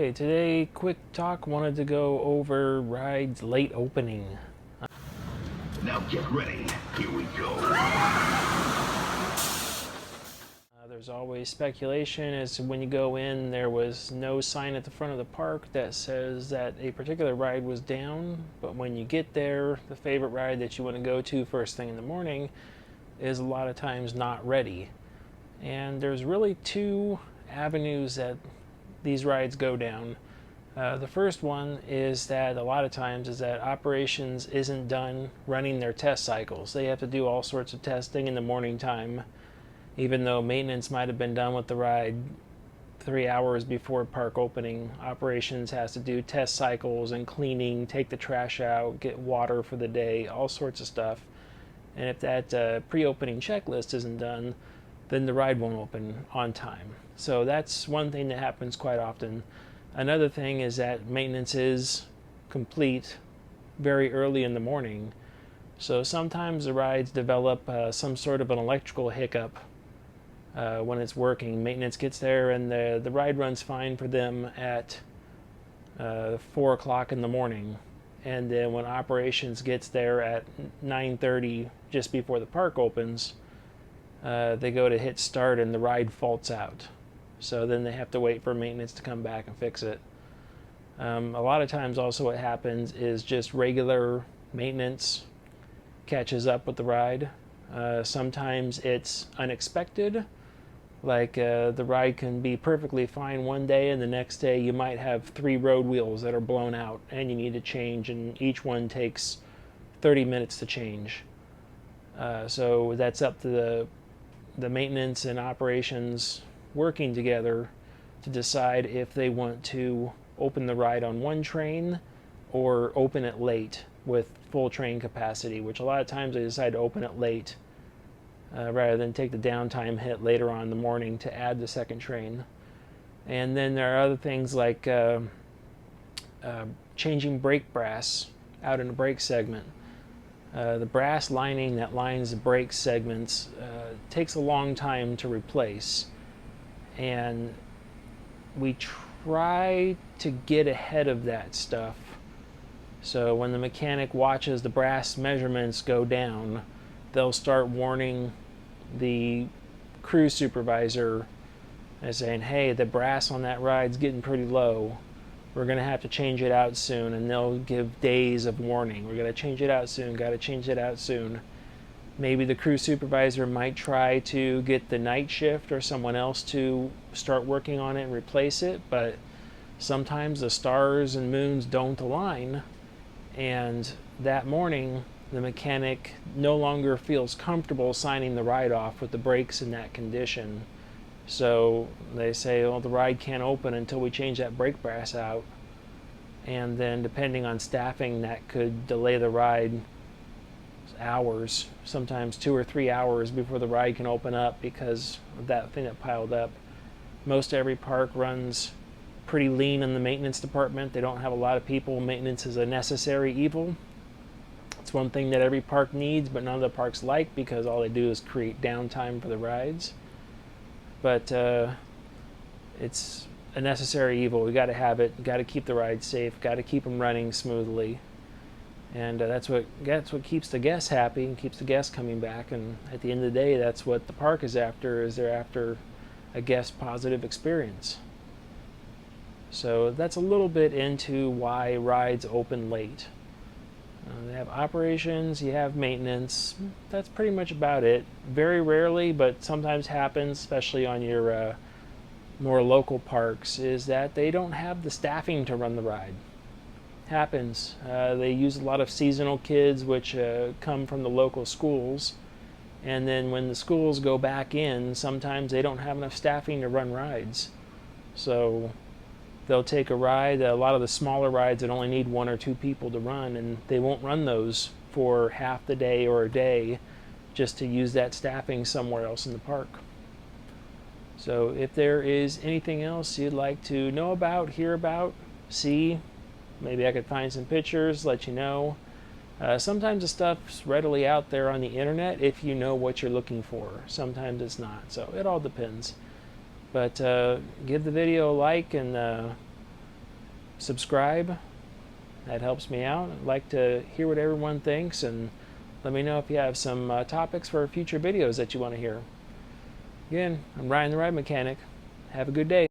Hey, today, quick talk, wanted to go over rides late opening. Now get ready. Here we go. There's always speculation as to when you go in, there was no sign at the front of the park that says that a particular ride was down, but when you get there, the favorite ride that you want to go to first thing in the morning is a lot of times not ready. And there's really two avenues that these rides go down. The first one is that a lot of times is that operations isn't done running their test cycles. They have to do all sorts of testing in the morning time, even though maintenance might have been done with the ride 3 hours before park opening. Operations has to do test cycles and cleaning, take the trash out, get water for the day, all sorts of stuff. And if that pre-opening checklist isn't done, then the ride won't open on time. So that's one thing that happens quite often. Another thing is that maintenance is complete very early in the morning. So sometimes the rides develop some sort of an electrical hiccup when it's working. Maintenance gets there and the ride runs fine for them at 4 o'clock in the morning. And then when operations gets there at 9:30, just before the park opens, they go to hit start and the ride faults out. So then they have to wait for maintenance to come back and fix it. A lot of times also what happens is just regular maintenance catches up with the ride. Sometimes it's unexpected, like the ride can be perfectly fine one day and the next day you might have 3 road wheels that are blown out and you need to change, and each one takes 30 minutes to change. So that's up to the maintenance and operations working together to decide if they want to open the ride on one train or open it late with full train capacity, which a lot of times they decide to open it late rather than take the downtime hit later on in the morning to add the second train. And then there are other things like changing brake brass out in the brake segment. The brass lining that lines the brake segments takes a long time to replace, and we try to get ahead of that stuff. So when the mechanic watches the brass measurements go down, they'll start warning the crew supervisor and saying, hey, the brass on that ride's getting pretty low. We're going to have to change it out soon. And they'll give days of warning. We're going to change it out soon, got to change it out soon. Maybe the crew supervisor might try to get the night shift or someone else to start working on it and replace it, but sometimes the stars and moons don't align, and that morning the mechanic no longer feels comfortable signing the ride off with the brakes in that condition. So they say, well, the ride can't open until we change that brake brass out. And then depending on staffing, that could delay the ride hours, sometimes 2 or 3 hours before the ride can open up because of that thing that piled up. Most every park runs pretty lean in the maintenance department. They don't have a lot of people. Maintenance is a necessary evil. It's one thing that every park needs, but none of the parks like, because all they do is create downtime for the rides. But it's a necessary evil. We got to have it. Got to keep the rides safe. Got to keep them running smoothly. And that's what keeps the guests happy and keeps the guests coming back. And at the end of the day, that's what the park is after. Is they're after a guest positive experience. So that's a little bit into why rides open late. They have operations, you have maintenance. That's pretty much about it. Very rarely, but sometimes happens, especially on your more local parks, is that they don't have the staffing to run the ride. Happens. They use a lot of seasonal kids, which come from the local schools, and then when the schools go back in, sometimes they don't have enough staffing to run rides. So they'll take a ride, a lot of the smaller rides that only need 1 or 2 people to run, and they won't run those for half the day or a day just to use that staffing somewhere else in the park. So if there is anything else you'd like to know about, hear about, see, maybe I could find some pictures, let you know. Sometimes the stuff's readily out there on the internet if you know what you're looking for. Sometimes it's not, so it all depends. But give the video a like and subscribe. That helps me out. I'd like to hear what everyone thinks, and let me know if you have some topics for future videos that you want to hear. Again, I'm Ryan the Ride Mechanic. Have a good day.